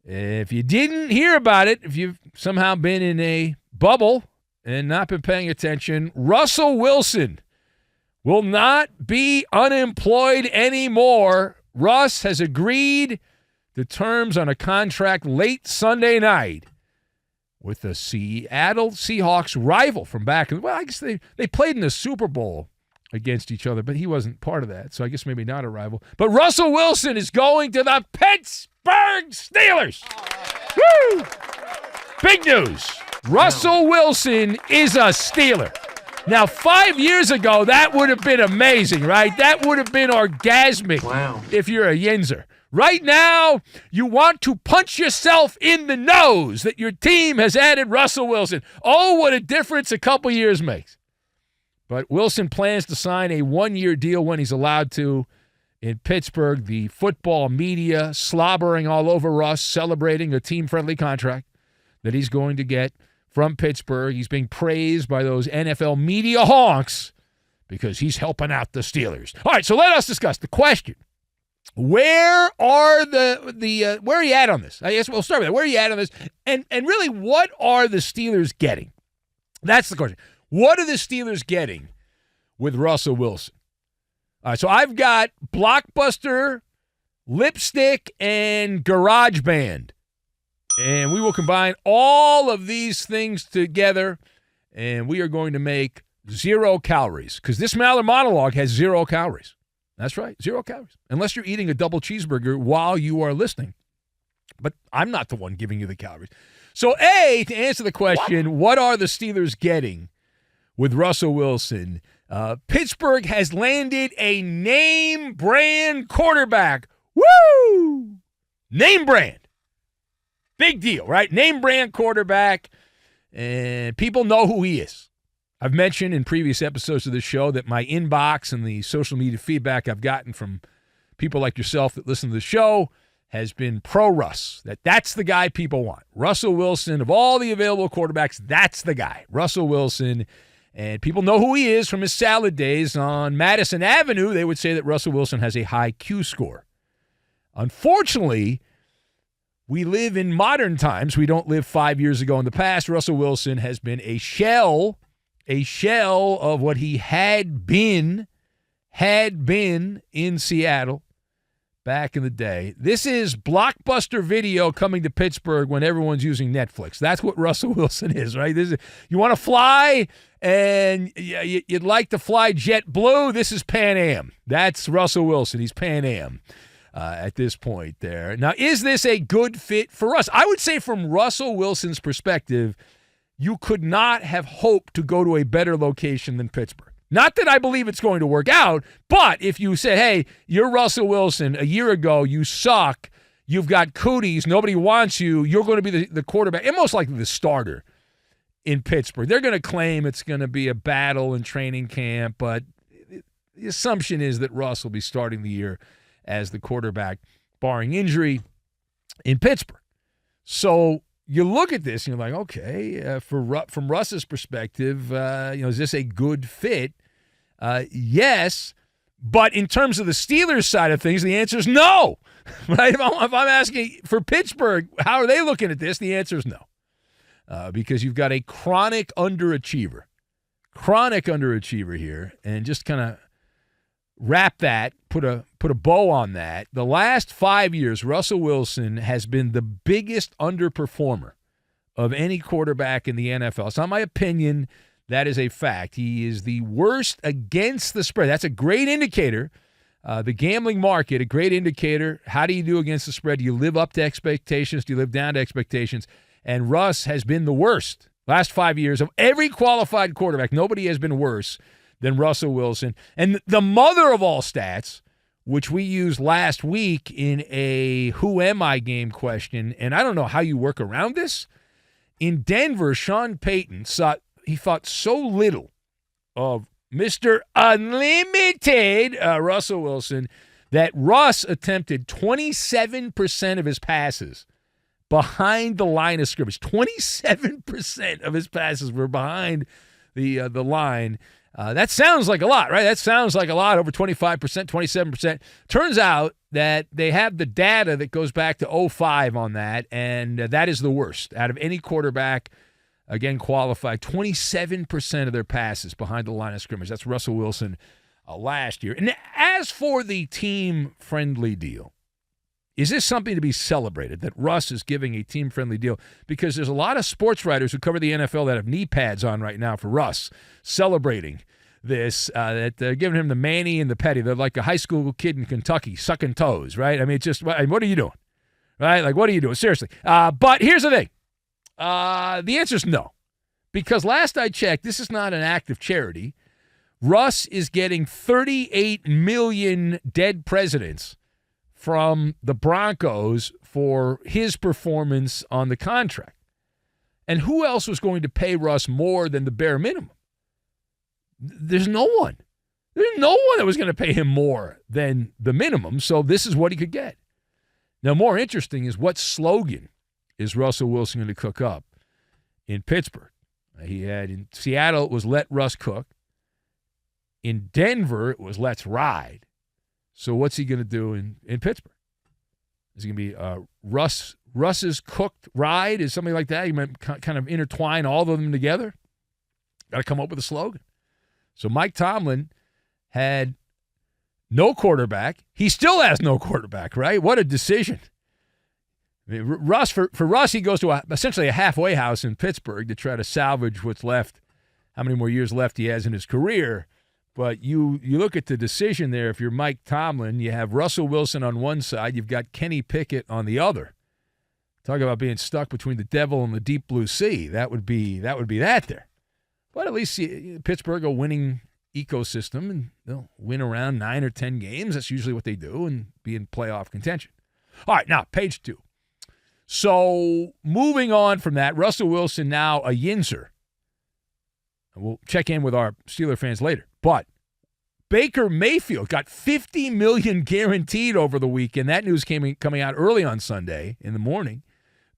If you didn't hear about it, if you've somehow been in a bubble and not been paying attention, Russell Wilson will not be unemployed anymore. Russ has agreed to terms on a contract late Sunday night with the Seattle Seahawks rival from back. Well, I guess they played in the Super Bowl against each other, but he wasn't part of that, so I guess maybe not a rival. But Russell Wilson is going to the Pittsburgh Steelers. Woo! Big news. Russell Wilson is a Steeler. Now, 5 years ago, that would have been amazing, right? That would have been orgasmic if you're a Yinzer. Right now, you want to punch yourself in the nose that your team has added Russell Wilson. Oh, what a difference a couple years makes. But Wilson plans to sign a one-year deal when he's allowed to in Pittsburgh. The football media slobbering all over Russ, celebrating a team-friendly contract that he's going to get from Pittsburgh. He's being praised by those NFL media honks because he's helping out the Steelers. All right, so let us discuss the question. Where are where are you at on this? I guess we'll start with that. Where are you at on this? And really, what are the Steelers getting? That's the question. What are the Steelers getting with Russell Wilson? All right, so I've got Blockbuster, Lipstick, and GarageBand. And we will combine all of these things together, and we are going to make 0 calories because this Maller monologue has 0 calories. That's right, 0 calories. Unless you're eating a double cheeseburger while you are listening. But I'm not the one giving you the calories. So, A, to answer the question, what are the Steelers getting with Russell Wilson? Pittsburgh has landed a name brand quarterback. Woo! Name brand. Big deal, right? Name brand quarterback. And people know who he is. I've mentioned in previous episodes of the show that my inbox and the social media feedback I've gotten from people like yourself that listen to the show has been pro-Russ. That's the guy people want. Russell Wilson, of all the available quarterbacks, that's the guy. Russell Wilson. And people know who he is from his salad days on Madison Avenue. They would say that Russell Wilson has a high Q score. Unfortunately, we live in modern times. We don't live 5 years ago in the past. Russell Wilson has been a shell of what he had been in Seattle back in the day. This is Blockbuster Video coming to Pittsburgh when everyone's using Netflix. That's what Russell Wilson is, right? You want to fly and you'd like to fly JetBlue. This is Pan Am. That's Russell Wilson. He's Pan Am at this point there. Now, is this a good fit for us? I would say from Russell Wilson's perspective, you could not have hoped to go to a better location than Pittsburgh. Not that I believe it's going to work out, but if you say, hey, you're Russell Wilson, a year ago, you suck, you've got cooties, nobody wants you, you're going to be the quarterback, and most likely the starter in Pittsburgh. They're going to claim it's going to be a battle in training camp, but the assumption is that Russ will be starting the year as the quarterback, barring injury, in Pittsburgh. So you look at this and you're like, okay, from Russ's perspective, is this a good fit? Yes, but in terms of the Steelers side of things, the answer is no. Right? If I'm asking for Pittsburgh, how are they looking at this? The answer is no, because you've got a chronic underachiever here, and just kind of wrap that, put a bow on that. The last 5 years, Russell Wilson has been the biggest underperformer of any quarterback in the NFL. It's not my opinion. That is a fact. He is the worst against the spread. That's a great indicator. The gambling market, a great indicator. How do you do against the spread? Do you live up to expectations? Do you live down to expectations? And Russ has been the worst last 5 years of every qualified quarterback. Nobody has been worse than Russell Wilson. And the mother of all stats, which we used last week in a Who Am I game question, and I don't know how you work around this. In Denver, Sean Payton thought so little of Mr. Unlimited Russell Wilson that Russ attempted 27% of his passes behind the line of scrimmage. 27% of his passes were behind the line. That sounds like a lot, right? That sounds like a lot, over 25%, 27%. Turns out that they have the data that goes back to 2005 on that, and that is the worst. Out of any quarterback, again, qualified, 27% of their passes behind the line of scrimmage. That's Russell Wilson last year. And as for the team-friendly deal, is this something to be celebrated, that Russ is giving a team-friendly deal? Because there's a lot of sports writers who cover the NFL that have knee pads on right now for Russ, celebrating this, that they're giving him the Manny and the Petty. They're like a high school kid in Kentucky sucking toes, right? I mean, it's just, what are you doing? Right? Like, what are you doing? Seriously. But here's the thing. The answer is no. Because last I checked, this is not an act of charity. Russ is getting 38 million dead presidents from the Broncos for his performance on the contract. And who else was going to pay Russ more than the bare minimum? There's no one. There's no one that was going to pay him more than the minimum, so this is what he could get. Now, more interesting is what slogan is Russell Wilson going to cook up in Pittsburgh? He had in Seattle, it was Let Russ Cook. In Denver, it was Let's Ride. So what's he going to do in Pittsburgh? Is it going to be Russ's Cooked Ride? Is something like that? You might kind of intertwine all of them together? Got to come up with a slogan. So Mike Tomlin had no quarterback. He still has no quarterback, right? What a decision. I mean, for Russ, he goes to essentially a halfway house in Pittsburgh to try to salvage what's left, how many more years left he has in his career. But you look at the decision there. If you're Mike Tomlin, you have Russell Wilson on one side. You've got Kenny Pickett on the other. Talk about being stuck between the devil and the deep blue sea. That would be that there. But at least Pittsburgh, a winning ecosystem, and they'll win around 9 or 10 games. That's usually what they do, and be in playoff contention. All right, now, page 2. So moving on from that, Russell Wilson now a Yinzer. We'll check in with our Steeler fans later. But Baker Mayfield got $50 million guaranteed over the weekend. That news coming out early on Sunday in the morning.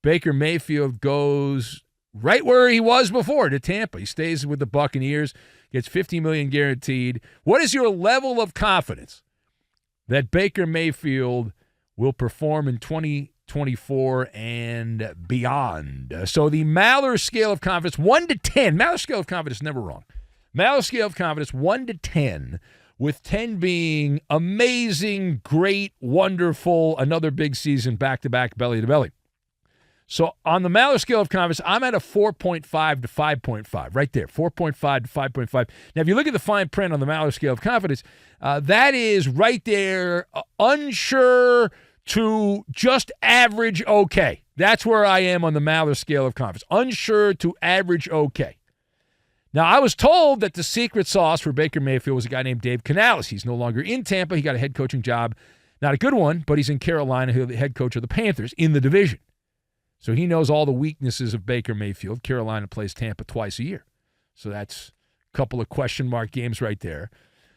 Baker Mayfield goes right where he was before, to Tampa. He stays with the Buccaneers, gets $50 million guaranteed. What is your level of confidence that Baker Mayfield will perform in 2024 and beyond? So the Maller scale of confidence, 1 to 10. Maller scale of confidence, never wrong. Maller scale of confidence, 1 to 10, with 10 being amazing, great, wonderful, another big season, back-to-back, belly-to-belly. So on the Maller scale of confidence, I'm at a 4.5 to 5.5, right there, 4.5 to 5.5. Now, if you look at the fine print on the Maller scale of confidence, that is right there, unsure to just average okay. That's where I am on the Maller scale of confidence, unsure to average okay. Now, I was told that the secret sauce for Baker Mayfield was a guy named Dave Canales. He's no longer in Tampa. He got a head coaching job. Not a good one, but he's in Carolina, who's the head coach of the Panthers in the division. So he knows all the weaknesses of Baker Mayfield. Carolina plays Tampa twice a year. So that's a couple of question mark games right there.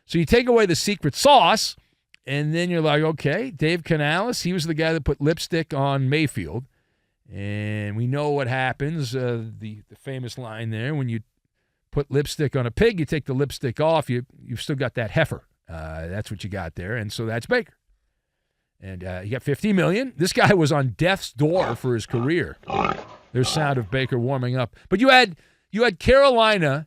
So you take away the secret sauce, and then you're like, okay, Dave Canales, he was the guy that put lipstick on Mayfield. And we know what happens, the famous line there, when you put lipstick on a pig, you take the lipstick off, you've still got that heifer. That's what you got there, and so that's Baker. And he got $50 million. This guy was on death's door for his career. There's sound of Baker warming up. But you had Carolina,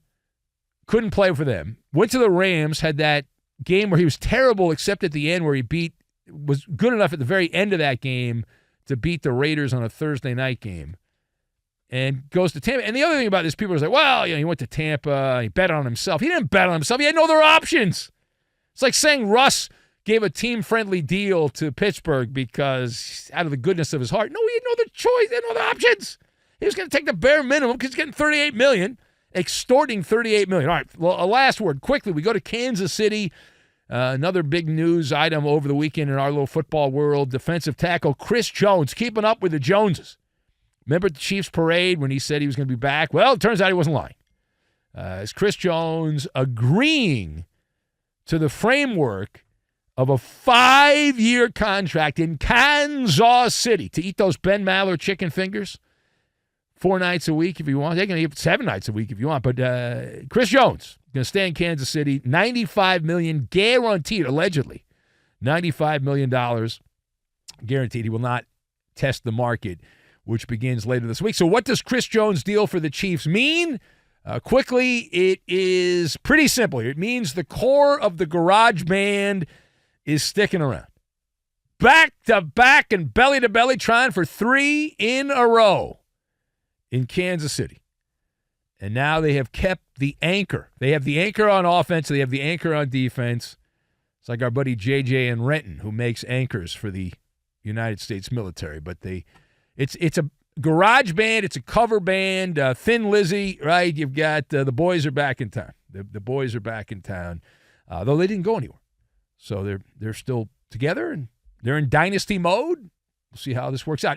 couldn't play for them, went to the Rams, had that game where he was terrible except at the end where he was good enough at the very end of that game to beat the Raiders on a Thursday night game. And goes to Tampa. And the other thing about this, people are like, well, he went to Tampa, he bet on himself. He didn't bet on himself. He had no other options. It's like saying Russ gave a team-friendly deal to Pittsburgh because out of the goodness of his heart. No, he had no other choice. He had no other options. He was going to take the bare minimum because he's getting $38 million, extorting $38 million. All right, well, a last word. Quickly, we go to Kansas City. Another big news item over the weekend in our little football world. Defensive tackle Chris Jones, keeping up with the Joneses. Remember the Chiefs parade when he said he was going to be back? Well, it turns out he wasn't lying. Is Chris Jones agreeing to the framework of a 5-year contract in Kansas City to eat those Ben Maller chicken fingers 4 nights a week if you want. They're going to give 7 nights a week if you want. But Chris Jones going to stay in Kansas City. $95 million guaranteed, allegedly. $95 million guaranteed. He will not test the market, which begins later this week. So what does Chris Jones' deal for the Chiefs mean? Quickly, it is pretty simple. It means the core of the garage band is sticking around. Back to back and belly to belly, trying for 3 in a row in Kansas City. And now they have kept the anchor. They have the anchor on offense. They have the anchor on defense. It's like our buddy JJ in Renton, who makes anchors for the United States military. But it's a garage band. It's a cover band. Thin Lizzy, right? You've got the boys are back in town. The boys are back in town, though they didn't go anywhere. So they're still together, and they're in dynasty mode. We'll see how this works out.